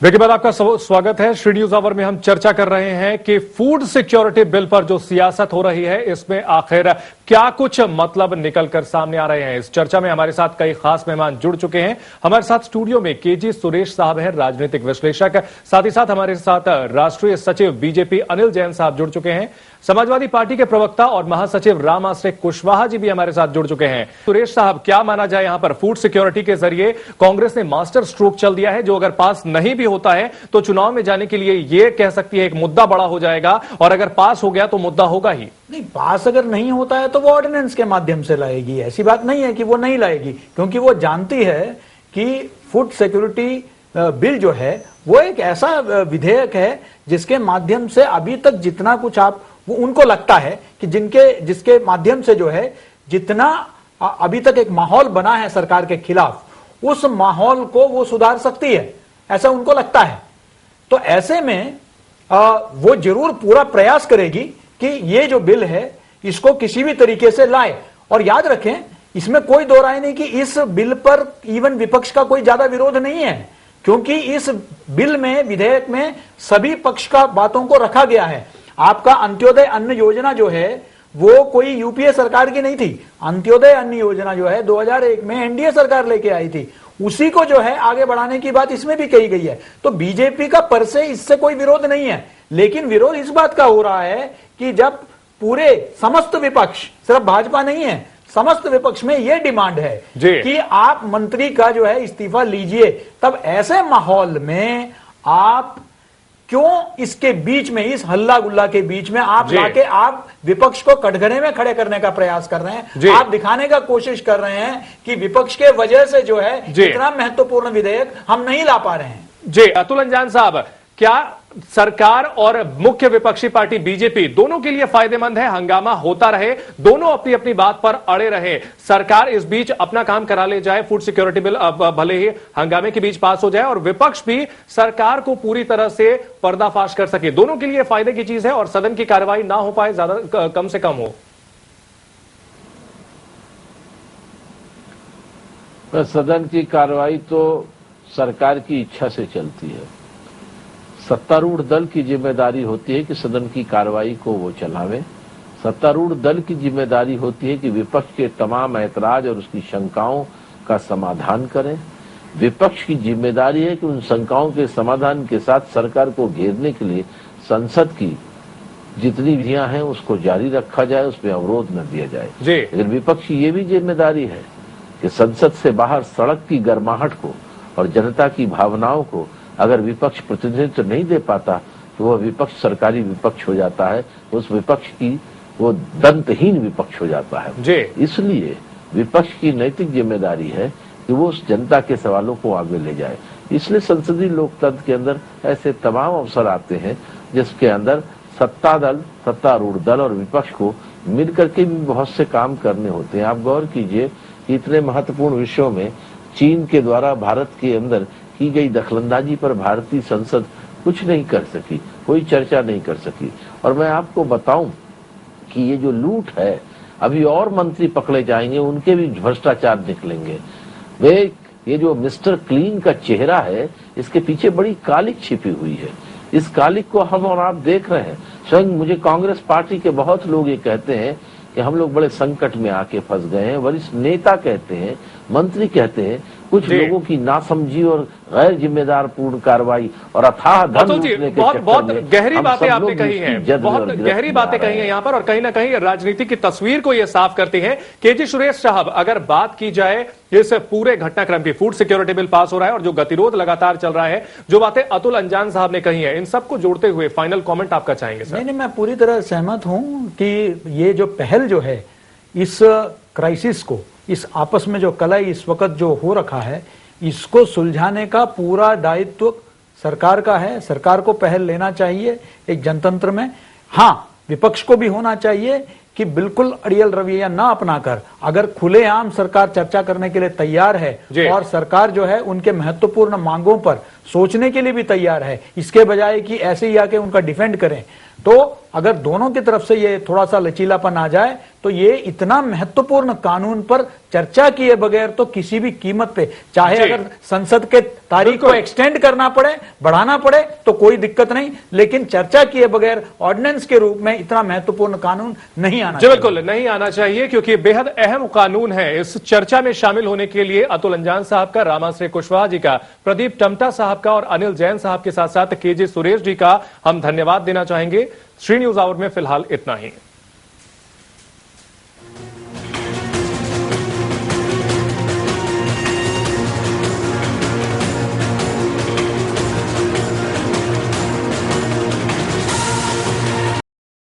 Break के बाद आपका स्वागत है। श्री न्यूज आवर में हम चर्चा कर रहे हैं कि फूड सिक्योरिटी बिल पर जो सियासत हो रही है इसमें आखिर क्या कुछ मतलब निकलकर सामने आ रहे हैं। इस चर्चा में हमारे साथ कई खास मेहमान जुड़ चुके हैं। हमारे साथ स्टूडियो में केजी सुरेश साहब हैं, राजनीतिक विश्लेषक। साथ ही साथ हमारे साथ राष्ट्रीय सचिव बीजेपी अनिल जैन साहब जुड़ चुके हैं। समाजवादी पार्टी के प्रवक्ता और महासचिव राम आश्रय कुशवाहा जी भी हमारे साथ जुड़ चुके हैं। सुरेश साहब, क्या माना जाए यहां पर फूड सिक्योरिटी के जरिए कांग्रेस ने मास्टर स्ट्रोक चल दिया है, जो अगर पास नहीं भी होता है तो चुनाव में जाने के लिए यह कह सकती है एक मुद्दा बड़ा हो जाएगा, और अगर पास हो गया तो मुद्दा होगा ही नहीं। पास अगर नहीं होता है तो वो ऑर्डिनेंस के माध्यम से लाएगी। ऐसी बात नहीं है कि वो नहीं लाएगी, क्योंकि वो जानती है कि फूड सिक्योरिटी बिल जो है वो एक ऐसा विधेयक है जिसके माध्यम से अभी तक जितना कुछ वो उनको लगता है कि जिसके माध्यम से जो है जितना अभी तक एक माहौल बना है सरकार के खिलाफ, उस माहौल को वो सुधार सकती है, ऐसा उनको लगता है। तो ऐसे में वो जरूर पूरा प्रयास करेगी कि ये जो बिल है इसको किसी भी तरीके से लाए। और याद रखें, इसमें कोई दो राय नहीं कि इस बिल पर इवन विपक्ष का कोई ज्यादा विरोध नहीं है, क्योंकि इस बिल में, विधेयक में सभी पक्ष का बातों को रखा गया है। आपका अंत्योदय अन्न योजना जो है वो कोई यूपीए सरकार की नहीं थी। अंत्योदय अन्न योजना जो है 2001 में एनडीए सरकार लेके आई थी, उसी को जो है आगे बढ़ाने की बात इसमें भी कही गई है। तो बीजेपी का पर से इससे कोई विरोध नहीं है, लेकिन विरोध इस बात का हो रहा है कि जब पूरे समस्त विपक्ष, सिर्फ भाजपा नहीं है, समस्त विपक्ष में यह डिमांड है कि आप मंत्री का जो है इस्तीफा लीजिए, तब ऐसे माहौल में आप क्यों इसके बीच में, इस हल्ला गुल्ला के बीच में आप लाके आप विपक्ष को कटघरे में खड़े करने का प्रयास कर रहे हैं। आप दिखाने का कोशिश कर रहे हैं कि विपक्ष के वजह से जो है इतना महत्वपूर्ण विधेयक हम नहीं ला पा रहे हैं। जी अतुल अंजान साहब, क्या सरकार और मुख्य विपक्षी पार्टी बीजेपी दोनों के लिए फायदेमंद है हंगामा होता रहे, दोनों अपनी अपनी बात पर अड़े रहे, सरकार इस बीच अपना काम करा ले जाए, फूड सिक्योरिटी बिल भले ही हंगामे के बीच पास हो जाए और विपक्ष भी सरकार को पूरी तरह से पर्दाफाश कर सके, दोनों के लिए फायदे की चीज है और सदन की कार्रवाई ना हो पाए, ज्यादा कम से कम हो? सदन की कार्रवाई तो सरकार की इच्छा से चलती है। सत्तारूढ़ दल की जिम्मेदारी होती है कि सदन की कार्रवाई को वो चलावे। सत्तारूढ़ दल की जिम्मेदारी होती है कि विपक्ष के तमाम ऐतराज और उसकी शंकाओं का समाधान करें। विपक्ष की जिम्मेदारी है कि उन शंकाओं के समाधान के साथ सरकार को घेरने के लिए संसद की जितनी विधियां हैं उसको जारी रखा जाए, उसमें अवरोध न दिया जाए। लेकिन विपक्ष की ये भी जिम्मेदारी है कि संसद से बाहर सड़क की गर्माहट को और जनता की भावनाओं को अगर विपक्ष प्रतिनिधित्व नहीं दे पाता तो वह विपक्ष सरकारी विपक्ष हो जाता है, उस विपक्ष की वो दंतहीन विपक्ष हो जाता है। इसलिए विपक्ष की नैतिक जिम्मेदारी है कि वो उस जनता के सवालों को आगे ले जाए। इसलिए संसदीय लोकतंत्र के अंदर ऐसे तमाम अवसर आते हैं जिसके अंदर सत्ता दल, सत्तारूढ़ दल और विपक्ष को मिलकर के भी बहुत से काम करने होते हैं। आप गौर कीजिए कि इतने महत्वपूर्ण विषयों में चीन के द्वारा भारत के अंदर की गई दखलंदाजी पर भारतीय संसद कुछ नहीं कर सकी, कोई चर्चा नहीं कर सकी। और मैं आपको बताऊं कि ये जो लूट है, अभी और मंत्री पकड़े जाएंगे, उनके भी भ्रष्टाचार निकलेंगे। ये जो मिस्टर क्लीन का चेहरा है, इसके पीछे बड़ी कालिक छिपी हुई है। इस कालिक को हम और आप देख रहे हैं। स्वयं मुझे कांग्रेस पार्टी के बहुत लोग ये कहते हैं कि हम लोग बड़े संकट में आके फंस गए हैं। वरिष्ठ नेता कहते हैं, मंत्री कहते हैं, कुछ लोगों की नासमझी और गैर जिम्मेदार पूर्ण कार्रवाई और अथाह धन लूटने के चक्कर में बहुत गहरी बातें आपने कही हैं, बहुत गहरी बातें कही हैं यहाँ पर, और कहीं ना कहीं राजनीति की तस्वीर को ये साफ करती हैं। केजी सुरेश साहब, अगर बात की जाए इस पूरे घटनाक्रम की, फूड सिक्योरिटी बिल पास हो रहा है और जो गतिरोध लगातार चल रहा है, जो बातें अतुल अंजान साहब ने कही है, इन सबको जोड़ते हुए फाइनल कॉमेंट आपका चाहेंगे सर? नहीं, मैं पूरी तरह सहमत हूं कि ये जो पहल जो है इस क्राइसिस को, इस आपस में जो कलह इस वक्त जो हो रखा है, इसको सुलझाने का पूरा दायित्व सरकार का है। सरकार को पहल लेना चाहिए एक जनतंत्र में। हाँ, विपक्ष को भी होना चाहिए कि बिल्कुल अड़ियल रवैया ना अपनाकर, अगर खुलेआम सरकार चर्चा करने के लिए तैयार है और सरकार जो है उनके महत्वपूर्ण मांगों पर सोचने के लिए भी तैयार है, इसके बजाय कि ऐसे ही आके उनका डिफेंड करें, तो अगर दोनों की तरफ से ये थोड़ा सा लचीलापन आ जाए तो ये इतना महत्वपूर्ण कानून पर चर्चा किए बगैर तो किसी भी कीमत पे, चाहे जी। अगर संसद के तारीख को एक्सटेंड करना पड़े, बढ़ाना पड़े तो कोई दिक्कत नहीं, लेकिन चर्चा किए बगैर ऑर्डिनेंस के रूप में इतना महत्वपूर्ण कानून नहीं आना जी चाहिए। बिल्कुल नहीं आना चाहिए, क्योंकि बेहद अहम कानून है। इस चर्चा में शामिल होने के लिए अतुल अंजान साहब का, रामाश्री कुशवाहा जी का, प्रदीप टमटा साहब का और अनिल जैन साहब के साथ साथ केजे सुरेश जी का हम धन्यवाद देना चाहेंगे। श्री न्यूज आवर में फिलहाल इतना ही।